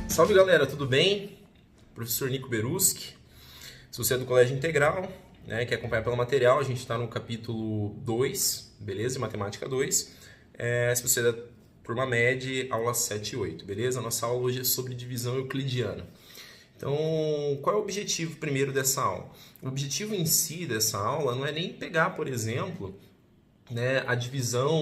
Salve galera, tudo bem? Professor Nico Beruski. Se você é do Colégio Integral, né, quer acompanhar pelo material, a gente está no capítulo 2, beleza? Matemática 2. Se você é da turma média, aula 7 e 8, beleza? Nossa aula hoje é sobre divisão euclidiana. Então, qual é o objetivo primeiro dessa aula? O objetivo em si dessa aula não é nem pegar, por exemplo, né, a divisão,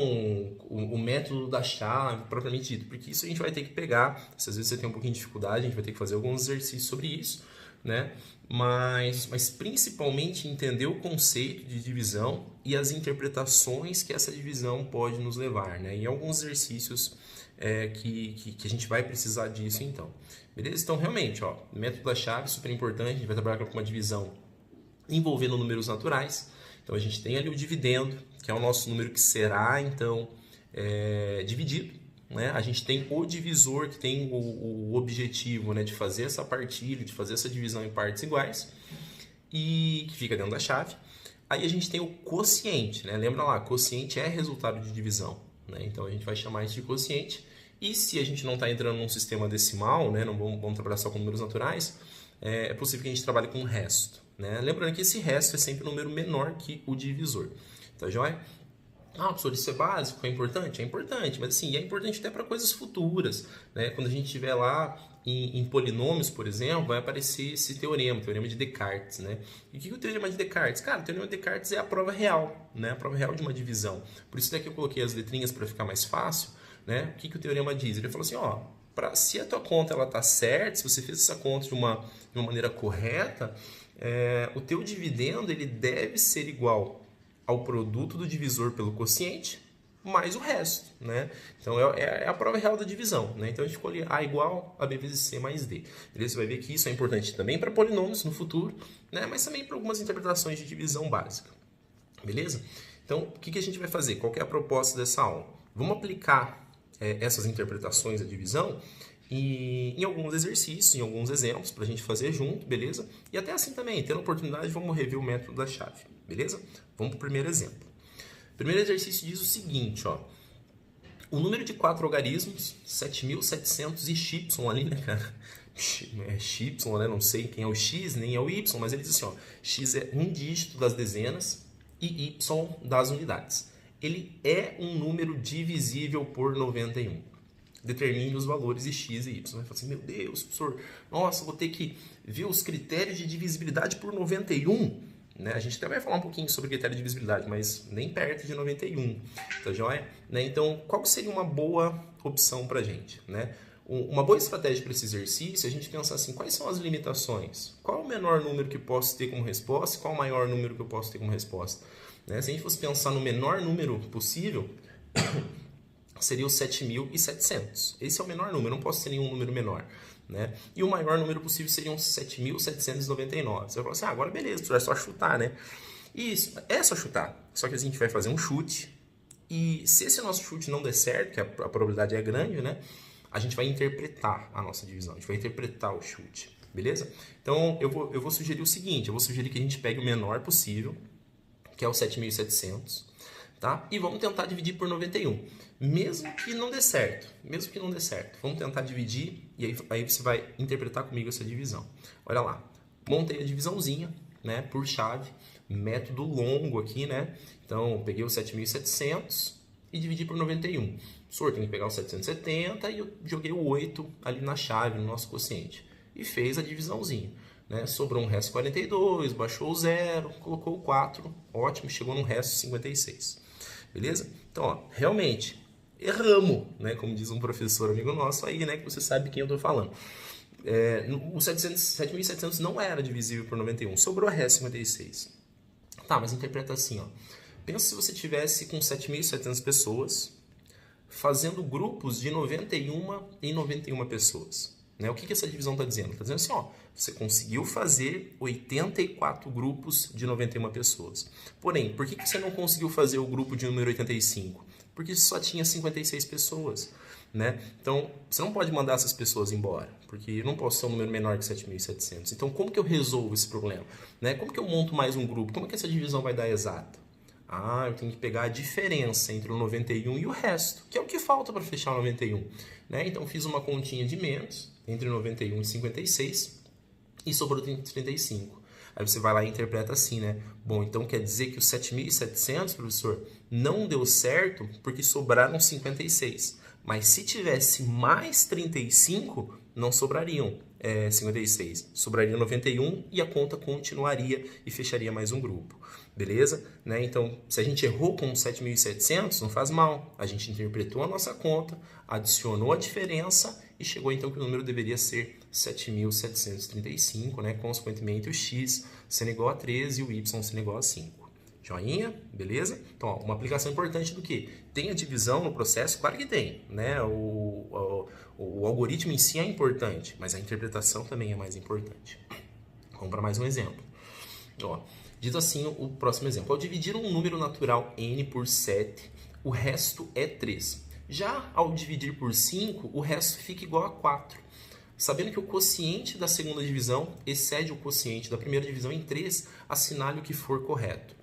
o método da chave, propriamente dito, porque isso a gente vai ter que pegar, se às vezes você tem um pouquinho de dificuldade, a gente vai ter que fazer alguns exercícios sobre isso, né? Mas principalmente entender o conceito de divisão e as interpretações que essa divisão pode nos levar, né? E alguns exercícios que a gente vai precisar disso então. Beleza? Então, realmente, ó, método da chave, super importante, a gente vai trabalhar com uma divisão envolvendo números naturais. Então, a gente tem ali o dividendo, que é o nosso número que será, então, dividido. Né? A gente tem o divisor, que tem o objetivo, né, de fazer essa partilha, de fazer essa divisão em partes iguais, e que fica dentro da chave. Aí a gente tem o quociente, né? Lembra lá, quociente é resultado de divisão. Né? Então, a gente vai chamar isso de quociente. E se a gente não está entrando num sistema decimal, né, não vamos trabalhar só com números naturais, é possível que a gente trabalhe com o resto. Né? Lembrando que esse resto é sempre um número menor que o divisor. Tá joia? Ah, professor, isso é básico? É importante? É importante, mas assim, é importante até para coisas futuras. Né? Quando a gente estiver lá em polinômios, por exemplo, vai aparecer esse teorema, o teorema de Descartes. Né? E o que é o teorema de Descartes? Cara, o teorema de Descartes é a prova real, né? A prova real de uma divisão. Por isso daqui eu coloquei as letrinhas para ficar mais fácil. Né? O que o teorema diz? Ele falou assim, ó, se a tua conta ela tá certa, se você fez essa conta de uma maneira correta, o teu dividendo ele deve ser igual ao produto do divisor pelo quociente mais o resto, né? Então é a prova real da divisão, né? Então a gente escolhe A igual a B vezes C mais D. Beleza? Você vai ver que isso é importante também para polinômios no futuro, né? Mas também para algumas interpretações de divisão básica. Beleza? Então o que a gente vai fazer? Qual que é a proposta dessa aula? Vamos aplicar essas interpretações da divisão em alguns exercícios, em alguns exemplos para a gente fazer junto, beleza? E até assim também, tendo oportunidade, vamos rever o método da chave, beleza? Vamos para o primeiro exemplo. O primeiro exercício diz o seguinte, ó. O número de 4 algarismos, 7.700 e x ali, né, cara? X, né? Não sei quem é o x, nem é o y, mas ele diz assim, ó. X é um dígito das dezenas e y das unidades. Ele é um número divisível por 91. Determine os valores de x e y. Vai falar assim, meu Deus, professor, nossa, vou ter que ver os critérios de divisibilidade por 91. Né? A gente até vai falar um pouquinho sobre critério de divisibilidade, mas nem perto de 91. Tá joia? Né? Então, qual seria uma boa opção para a gente? Né? Uma boa estratégia para esse exercício é a gente pensar assim, quais são as limitações? Qual é o menor número que eu posso ter como resposta e qual é o maior número que eu posso ter como resposta? Né? Se a gente fosse pensar no menor número possível, seria o 7.700. Esse é o menor número, não posso ter nenhum número menor. Né? E o maior número possível seriam 7.799. Você vai falar assim, agora beleza, é só chutar, né? Isso, é só chutar. Só que a gente vai fazer um chute e se esse nosso chute não der certo, que a probabilidade é grande, né? A gente vai interpretar a nossa divisão, a gente vai interpretar o chute, beleza? Então, eu vou sugerir o seguinte, eu vou sugerir que a gente pegue o menor possível, que é o 7.700, tá? E vamos tentar dividir por 91, mesmo que não dê certo, vamos tentar dividir e aí você vai interpretar comigo essa divisão. Olha lá, montei a divisãozinha, né, por chave, método longo aqui, né? Então, peguei o 7.700 e dividi por 91. Professor, tem que pegar o 770 e eu joguei o 8 ali na chave, no nosso quociente. E fez a divisãozinha. Né? Sobrou um resto 42, baixou o 0, colocou o 4, ótimo, chegou no resto 56. Beleza? Então, ó, realmente, erramos, né? Como diz um professor amigo nosso aí, né? Que você sabe quem eu estou falando. O 7.700 não era divisível por 91, sobrou o resto 56. Tá, mas interpreta assim, ó. Pensa se você tivesse com 7.700 pessoas fazendo grupos de 91 em 91 pessoas. né? O que essa divisão está dizendo? Está dizendo assim, ó, você conseguiu fazer 84 grupos de 91 pessoas. Porém, por que você não conseguiu fazer o grupo de número 85? Porque só tinha 56 pessoas, né? Então, você não pode mandar essas pessoas embora, porque eu não posso ser um número menor que 7.700. Então, como que eu resolvo esse problema? Né? Como que eu monto mais um grupo? Como que essa divisão vai dar exata? Ah, eu tenho que pegar a diferença entre o 91 e o resto, que é o que falta para fechar o 91. Né? Então, fiz uma continha de menos entre 91 e 56 e sobrou 35. Aí você vai lá e interpreta assim, né? Bom, então quer dizer que os 7.700, professor, não deu certo porque sobraram 56. Mas se tivesse mais 35, não sobrariam 56. Sobraria 91 e a conta continuaria e fecharia mais um grupo. Beleza? Né? Então, se a gente errou com 7.700, não faz mal. A gente interpretou a nossa conta, adicionou a diferença e chegou então que o número deveria ser 7.735, né? Consequentemente, o x sendo igual a 13 e o y sendo igual a 5. Joinha? Beleza? Então, ó, uma aplicação importante do que? Tem a divisão no processo? Claro que tem, né? O algoritmo em si é importante, mas a interpretação também é mais importante. Vamos para mais um exemplo. Ó, dito assim, o próximo exemplo. Ao dividir um número natural n por 7, o resto é 3. Já ao dividir por 5, o resto fica igual a 4. Sabendo que o quociente da segunda divisão excede o quociente da primeira divisão em 3, assinale o que for correto.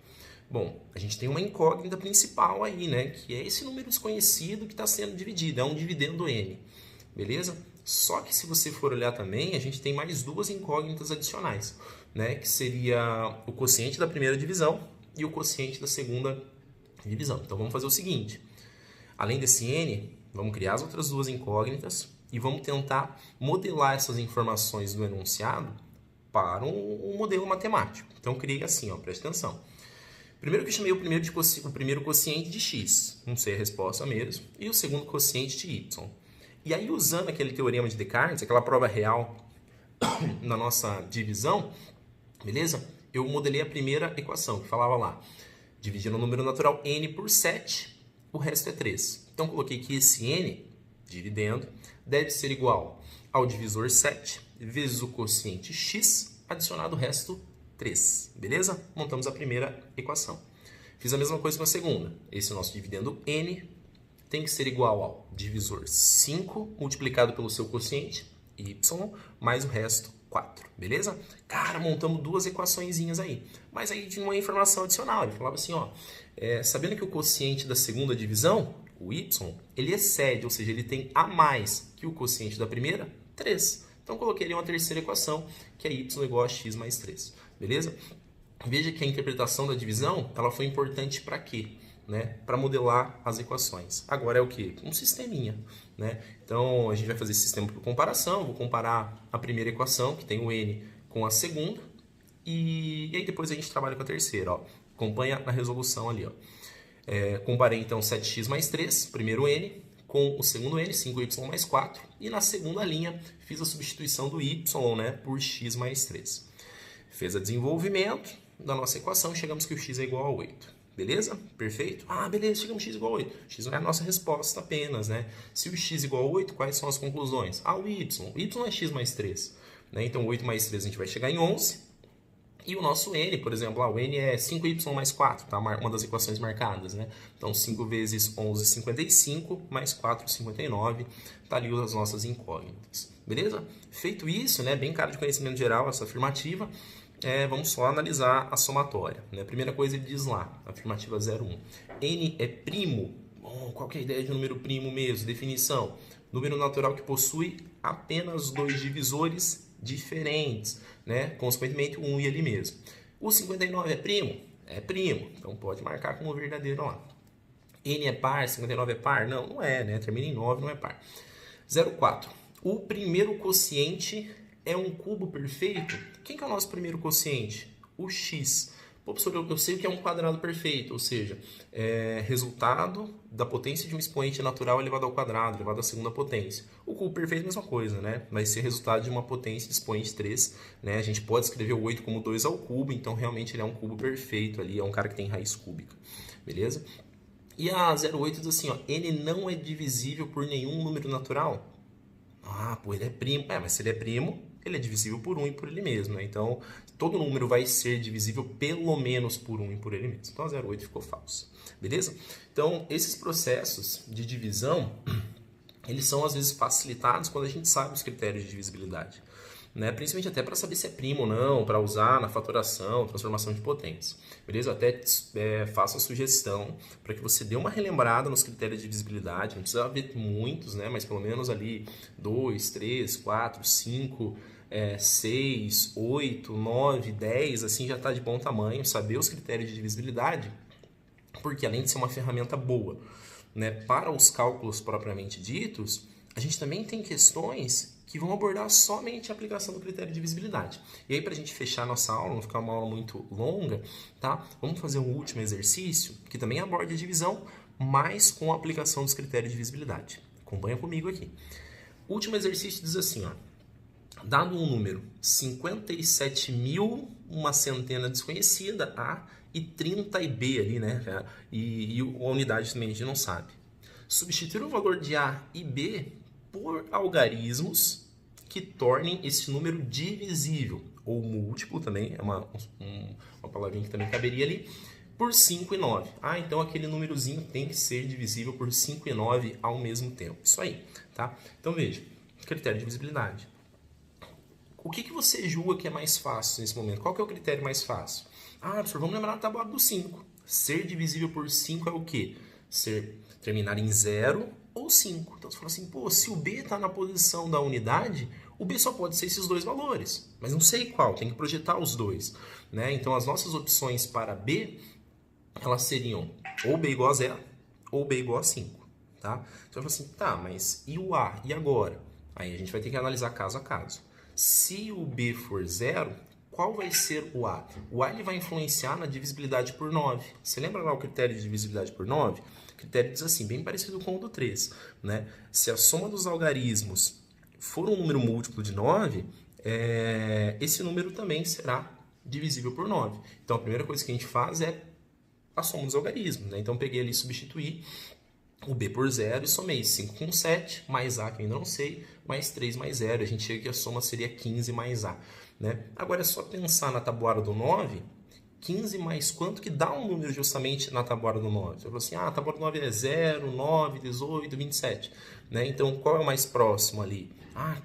Bom, a gente tem uma incógnita principal aí, né? Que é esse número desconhecido que está sendo dividido, é um dividendo n. Beleza? Só que se você for olhar também, a gente tem mais duas incógnitas adicionais, né? Que seria o quociente da primeira divisão e o quociente da segunda divisão. Então vamos fazer o seguinte: além desse n, vamos criar as outras duas incógnitas e vamos tentar modelar essas informações do enunciado para um modelo matemático. Então criei assim, ó, preste atenção. Primeiro que eu chamei o primeiro quociente de x, não sei a resposta mesmo, e o segundo quociente de y. E aí, usando aquele teorema de Descartes, aquela prova real na nossa divisão, beleza? Eu modelei a primeira equação, que falava lá, dividindo o número natural n por 7, o resto é 3. Então, coloquei que esse n, dividendo, deve ser igual ao divisor 7 vezes o quociente x, adicionado o resto 3. Beleza? Montamos a primeira equação. Fiz a mesma coisa com a segunda. Esse nosso dividendo n tem que ser igual ao divisor 5 multiplicado pelo seu quociente, y, mais o resto, 4. Beleza? Cara, montamos duas equaçõezinhas aí. Mas aí tinha uma informação adicional. Ele falava assim, ó, sabendo que o quociente da segunda divisão, o y, ele excede, ou seja, ele tem a mais que o quociente da primeira, 3. Então, coloquei ali uma terceira equação, que é y igual a x mais 3. Beleza? Veja que a interpretação da divisão, ela foi importante para quê? Né? Para modelar as equações. Agora é o quê? Um sisteminha. Né? Então, a gente vai fazer esse sistema por comparação. Vou comparar a primeira equação, que tem o n, com a segunda. E aí depois a gente trabalha com a terceira. Ó. Acompanha na resolução ali. Ó. Comparei, então, 7x mais 3, primeiro n, com o segundo n, 5y mais 4. E na segunda linha, fiz a substituição do y, né, por x mais 3. Fez o desenvolvimento da nossa equação e chegamos que o x é igual a 8. Beleza? Perfeito? Ah, beleza, chegamos a x igual a 8. X não é a nossa resposta apenas, né? Se o x é igual a 8, quais são as conclusões? Ah, o y. O y é x mais 3. Né? Então, 8 mais 3 a gente vai chegar em 11. E o nosso n, por exemplo, o n é 5y mais 4, tá? Uma das equações marcadas, né? Então, 5 vezes 11, 55, mais 4, 59. Tá ali as nossas incógnitas. Beleza? Feito isso, né? Bem cara de conhecimento geral essa afirmativa. Vamos só analisar a somatória. Né? A primeira coisa ele diz lá, afirmativa 01. N é primo. Bom, qual que é a ideia de número primo mesmo? Definição. Número natural que possui apenas dois divisores diferentes. Né? Consequentemente, 1 e ele mesmo. O 59 é primo? É primo. Então pode marcar como verdadeiro lá. N é par? 59 é par? Não, não é. Né? Termina em 9, não é par. 04. O primeiro quociente é um cubo perfeito? Quem que é o nosso primeiro quociente? O x. Pô, professor, eu sei que é um quadrado perfeito, ou seja, resultado da potência de um expoente natural elevado ao quadrado, elevado à segunda potência. O cubo perfeito é a mesma coisa, né? Vai ser resultado de uma potência de expoente 3. Né? A gente pode escrever o 8 como 2 ao cubo, então realmente ele é um cubo perfeito ali, é um cara que tem raiz cúbica. Beleza? E a 08 diz assim, ó, n não é divisível por nenhum número natural? Ah, pô, ele é primo. Mas se ele é primo, ele é divisível por 1 e por ele mesmo, né? Então, todo número vai ser divisível pelo menos por 1 e por ele mesmo. Então, a 0,8 ficou falso. Beleza? Então, esses processos de divisão, eles são, às vezes, facilitados quando a gente sabe os critérios de divisibilidade. Né? Principalmente até para saber se é primo ou não, para usar na fatoração, transformação de potência. Beleza? Eu até faço a sugestão para que você dê uma relembrada nos critérios de divisibilidade. Não precisa ver muitos, né? Mas pelo menos ali 2, 3, 4, 5, 6, 8, 9, 10, assim já está de bom tamanho. Saber os critérios de divisibilidade, porque além de ser uma ferramenta boa, né, para os cálculos propriamente ditos, a gente também tem questões que vão abordar somente a aplicação do critério de divisibilidade. E aí, para a gente fechar nossa aula, não ficar uma aula muito longa, tá? Vamos fazer um último exercício que também aborda a divisão, mas com a aplicação dos critérios de divisibilidade. Acompanha comigo aqui. O último exercício diz assim, ó. Dado um número 57.000, uma centena desconhecida, A, e 30 e B ali, né? E a unidade também a gente não sabe. Substituir o valor de A e B por algarismos que tornem esse número divisível, ou múltiplo também, é uma palavrinha que também caberia ali, por 5 e 9. Ah, então aquele númerozinho tem que ser divisível por 5 e 9 ao mesmo tempo. Isso aí, tá? Então veja, critério de divisibilidade. O que você julga que é mais fácil nesse momento? Qual que é o critério mais fácil? Ah, professor, vamos lembrar da tabuada do 5. Ser divisível por 5 é o quê? Terminar em 0 ou 5. Então você fala assim, pô, se o B está na posição da unidade, o B só pode ser esses dois valores. Mas não sei qual, tem que projetar os dois. Né? Então as nossas opções para B, elas seriam ou B igual a 0 ou B igual a 5. Tá? Então você fala assim, tá, mas e o A? E agora? Aí a gente vai ter que analisar caso a caso. Se o B for 0, qual vai ser o A? O A ele vai influenciar na divisibilidade por 9. Você lembra lá o critério de divisibilidade por 9? O critério diz assim, bem parecido com o do 3. Né? Se a soma dos algarismos for um número múltiplo de 9, esse número também será divisível por 9. Então, a primeira coisa que a gente faz é a soma dos algarismos. Né? Então, eu peguei ali e substituí o B por 0 e somei 5 com 7, mais A, que eu ainda não sei, mais 3 mais 0. A gente chega que a soma seria 15 mais A. Né? Agora é só pensar na tabuada do 9, 15 mais quanto que dá um número justamente na tabuada do 9? Você falou assim, a tabuada do 9 é 0, 9, 18, 27. Né? Então, qual é o mais próximo ali?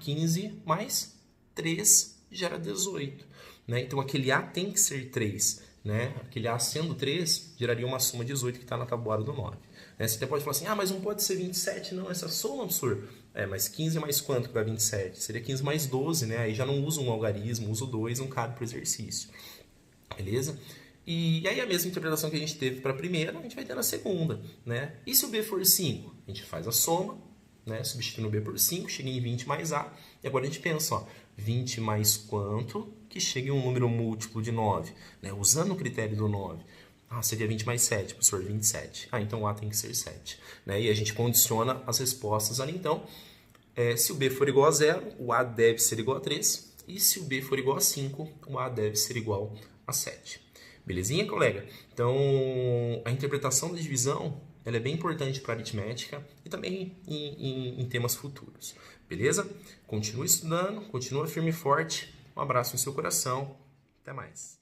15 mais 3 gera 18. Né? Então, aquele A tem que ser 3. Né? Aquele A sendo 3, geraria uma soma de 18 que está na tabuada do 9. Né? Você até pode falar assim, mas não pode ser 27, não, essa soma, absurdo. Mas 15 mais quanto que dá 27? Seria 15 mais 12, né? Aí já não uso um algarismo, uso 2, não cabe para o exercício. Beleza? E aí a mesma interpretação que a gente teve para a primeira, a gente vai ter na segunda. Né? E se o B for 5? A gente faz a soma, né? Substituindo o B por 5, chega em 20 mais A. E agora a gente pensa, ó, 20 mais quanto que chega em um número múltiplo de 9? Né? Usando o critério do 9. Seria 20 mais 7, professor, 27. Então o A tem que ser 7. Né? E a gente condiciona as respostas ali. Então, se o B for igual a 0, o A deve ser igual a 3. E se o B for igual a 5, o A deve ser igual a 7. Belezinha, colega? Então, a interpretação da divisão ela é bem importante para a aritmética e também em temas futuros. Beleza? Continue estudando, continua firme e forte. Um abraço no seu coração. Até mais.